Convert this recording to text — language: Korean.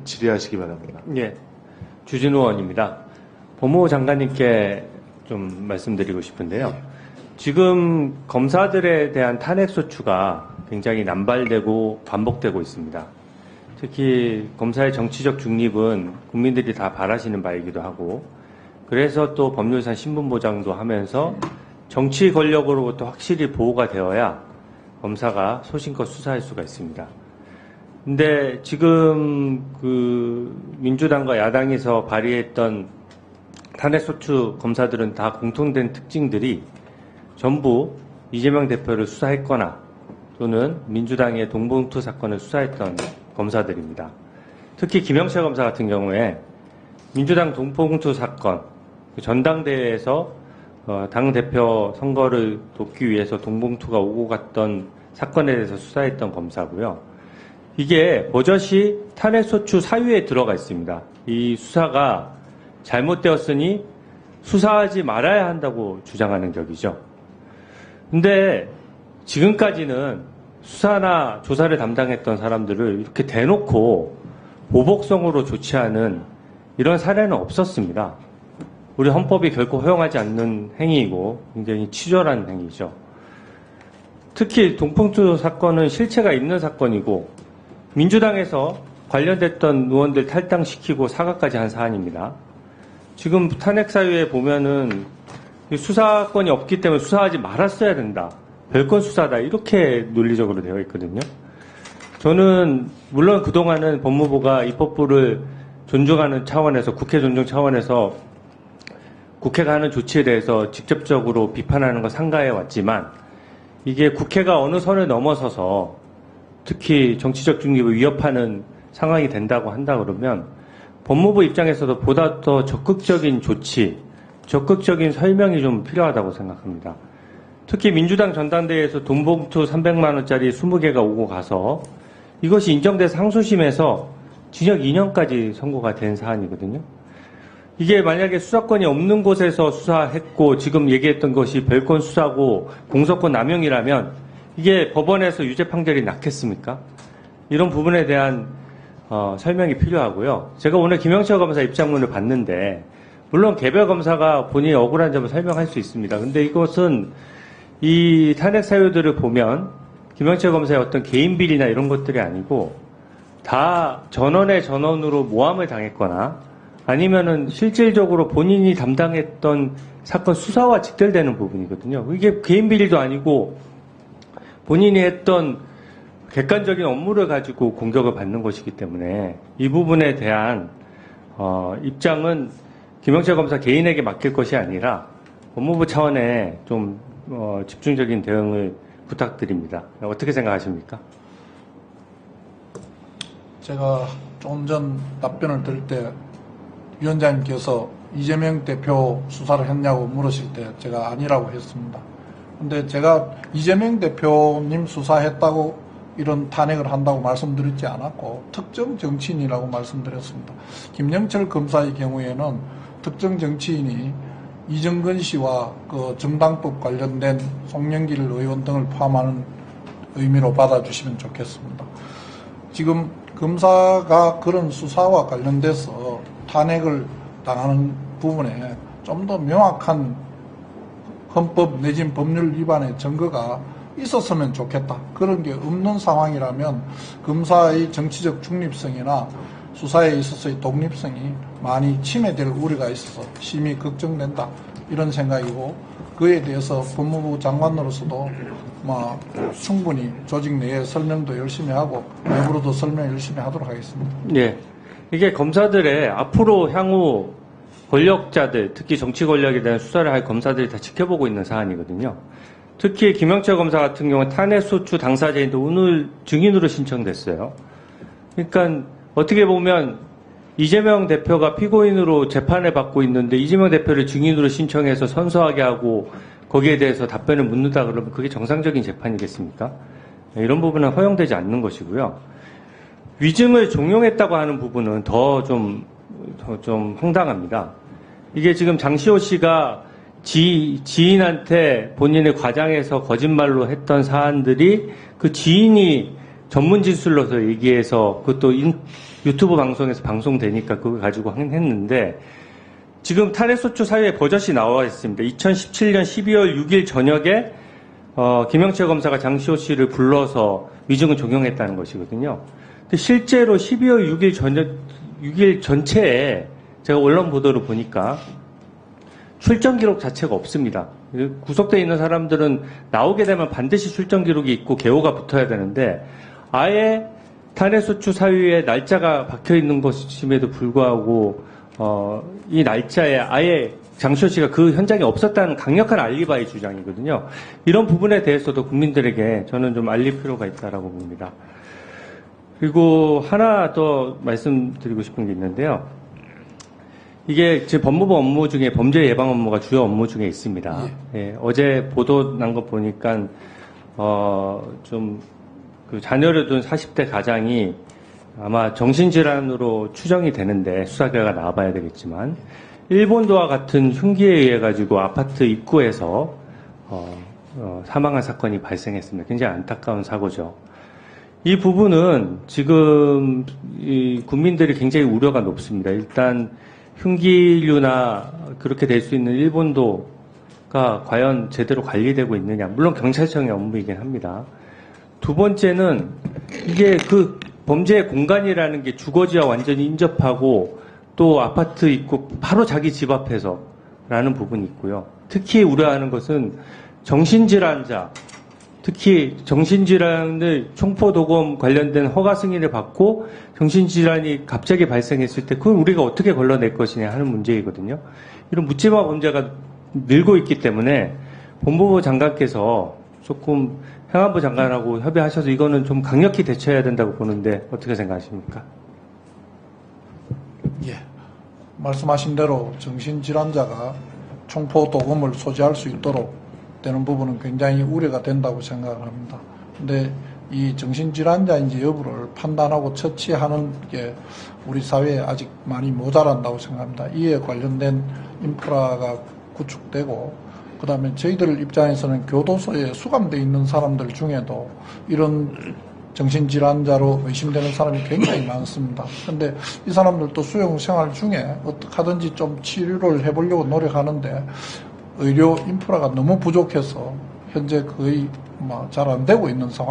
질의하시기 바랍니다. 예, 주진우 의원입니다. 법무부 장관님께 좀 말씀드리고 싶은데요. 지금 검사들에 대한 탄핵소추가 굉장히 남발되고 반복되고 있습니다. 특히 검사의 정치적 중립은 국민들이 다 바라시는 바이기도 하고, 그래서 또 법률상 신분보장도 하면서 정치 권력으로부터 확실히 보호가 되어야 검사가 소신껏 수사할 수가 있습니다. 근데 지금 민주당과 야당에서 발의했던 탄핵소추 검사들은 다 공통된 특징들이 전부 이재명 대표를 수사했거나 또는 민주당의 동봉투 사건을 수사했던 검사들입니다. 특히 김영철 검사 같은 경우에 민주당 동봉투 사건, 전당대회에서 당대표 선거를 돕기 위해서 동봉투가 오고 갔던 사건에 대해서 수사했던 검사고요. 이게 버젓이 탄핵소추 사유에 들어가 있습니다. 이 수사가 잘못되었으니 수사하지 말아야 한다고 주장하는 격이죠. 근데 지금까지는 수사나 조사를 담당했던 사람들을 이렇게 대놓고 보복성으로 조치하는 이런 사례는 없었습니다. 우리 헌법이 결코 허용하지 않는 행위이고 굉장히 치졸한 행위죠. 특히 동봉투 사건은 실체가 있는 사건이고 민주당에서 관련됐던 의원들 탈당시키고 사과까지 한 사안입니다. 지금 탄핵 사유에 보면은 수사권이 없기 때문에 수사하지 말았어야 된다. 별건 수사다. 이렇게 논리적으로 되어 있거든요. 저는 물론 그동안은 법무부가 입법부를 존중하는 차원에서, 국회 존중 차원에서 국회가 하는 조치에 대해서 직접적으로 비판하는 거 상가해 왔지만, 이게 국회가 어느 선을 넘어서서 특히 정치적 중립을 위협하는 상황이 된다고 한다 그러면 법무부 입장에서도 보다 더 적극적인 조치, 적극적인 설명이 좀 필요하다고 생각합니다. 특히 민주당 전당대회에서 돈봉투 300만 원짜리 20개가 오고 가서 이것이 인정돼서 항소심에서 징역 2년까지 선고가 된 사안이거든요. 이게 만약에 수사권이 없는 곳에서 수사했고 지금 얘기했던 것이 별건 수사고 공소권 남용이라면 이게 법원에서 유죄 판결이 났겠습니까? 이런 부분에 대한 설명이 필요하고요. 제가 오늘 김영철 검사 입장문을 봤는데 물론 개별 검사가 본인이 억울한 점을 설명할 수 있습니다. 근데 이것은 이 탄핵 사유들을 보면 김영철 검사의 어떤 개인 비리나 이런 것들이 아니고 다 전원의 전원으로 모함을 당했거나 아니면은 실질적으로 본인이 담당했던 사건 수사와 직결되는 부분이거든요. 이게 개인 비리도 아니고 본인이 했던 객관적인 업무를 가지고 공격을 받는 것이기 때문에 이 부분에 대한 입장은 김영철 검사 개인에게 맡길 것이 아니라 법무부 차원의 좀 집중적인 대응을 부탁드립니다. 어떻게 생각하십니까? 제가 조금 전 답변을 드릴 때 위원장님께서 이재명 대표 수사를 했냐고 물으실 때 제가 아니라고 했습니다. 근데 제가 이재명 대표님 수사했다고 이런 탄핵을 한다고 말씀드리지 않았고 특정 정치인이라고 말씀드렸습니다. 김영철 검사의 경우에는 특정 정치인이 이정근 씨와 그 정당법 관련된 송영길 의원 등을 포함하는 의미로 받아주시면 좋겠습니다. 지금 검사가 그런 수사와 관련돼서 탄핵을 당하는 부분에 좀 더 명확한 헌법 내진 법률 위반의 증거가 있었으면 좋겠다. 그런 게 없는 상황이라면 검사의 정치적 중립성이나 수사에 있어서의 독립성이 많이 침해될 우려가 있어서 심히 걱정된다. 이런 생각이고 그에 대해서 법무부 장관으로서도 충분히 조직 내에 설명도 열심히 하고 외부로도 설명 열심히 하도록 하겠습니다. 네, 이게 검사들의 앞으로 향후 권력자들, 특히 정치 권력에 대한 수사를 할 검사들이 다 지켜보고 있는 사안이거든요. 특히 김영철 검사 같은 경우는 탄핵소추 당사자인데 오늘 증인으로 신청됐어요. 그러니까 어떻게 보면 이재명 대표가 피고인으로 재판을 받고 있는데 이재명 대표를 증인으로 신청해서 선서하게 하고 거기에 대해서 답변을 묻는다 그러면 그게 정상적인 재판이겠습니까? 이런 부분은 허용되지 않는 것이고요. 위증을 종용했다고 하는 부분은 더 좀 황당합니다. 이게 지금 장시호 씨가 지인한테 본인의 과장해서 거짓말로 했던 사안들이 그 지인이 전문 진술로서 얘기해서 그것도 유튜브 방송에서 방송되니까 그거 가지고 했는데 지금 탄핵소추 사유에 버젓이 나와 있습니다. 2017년 12월 6일 저녁에 김영철 검사가 장시호 씨를 불러서 위증을 종용했다는 것이거든요. 근데 실제로 12월 6일 전체에 제가 언론 보도를 보니까 출정 기록 자체가 없습니다. 구속되어 있는 사람들은 나오게 되면 반드시 출정 기록이 있고 개호가 붙어야 되는데 아예 탄핵소추 사유에 날짜가 박혀 있는 것임에도 불구하고 이 날짜에 아예 장시호 씨가 그 현장에 없었다는 강력한 알리바이 주장이거든요. 이런 부분에 대해서도 국민들에게 저는 좀 알릴 필요가 있다라고 봅니다. 그리고 하나 더 말씀드리고 싶은 게 있는데요. 이게 제 법무부 업무 중에 범죄 예방 업무가 주요 업무 중에 있습니다. 예, 어제 보도 난 거 보니까 좀 그 자녀를 둔 40대 가장이 아마 정신질환으로 추정이 되는데 수사 결과 나와봐야 되겠지만 일본도와 같은 흉기에 의해 가지고 아파트 입구에서 사망한 사건이 발생했습니다. 굉장히 안타까운 사고죠. 이 부분은 지금 이 국민들이 굉장히 우려가 높습니다. 일단 흉기류나 그렇게 될 수 있는 일본도가 과연 제대로 관리되고 있느냐. 물론 경찰청의 업무이긴 합니다. 두 번째는 이게 그 범죄의 공간이라는 게 주거지와 완전히 인접하고 또 아파트 입구 바로 자기 집 앞에서 라는 부분이 있고요. 특히 우려하는 것은 정신질환자, 특히 정신질환을 총포도검 관련된 허가 승인을 받고 정신질환이 갑자기 발생했을 때 그걸 우리가 어떻게 걸러낼 것이냐 하는 문제이거든요. 이런 묻지마 범죄가 늘고 있기 때문에 법무부 장관께서 조금 행안부 장관하고 협의하셔서 이거는 좀 강력히 대처해야 된다고 보는데 어떻게 생각하십니까? 예. 말씀하신 대로 정신질환자가 총포도검을 소지할 수 있도록 되는 부분은 굉장히 우려가 된다고 생각을 합니다. 근데 이 정신질환자인지 여부를 판단하고 처치하는 게 우리 사회에 아직 많이 모자란다고 생각합니다. 이에 관련된 인프라가 구축되고 그 다음에 저희들 입장에서는 교도소에 수감되어 있는 사람들 중에도 이런 정신질환자로 의심되는 사람이 굉장히 많습니다. 근데 이 사람들도 수용 생활 중에 어떻게 하든지 좀 치료를 해보려고 노력하는데 의료 인프라가 너무 부족해서 현재 거의 잘 안 되고 있는 상황입니다.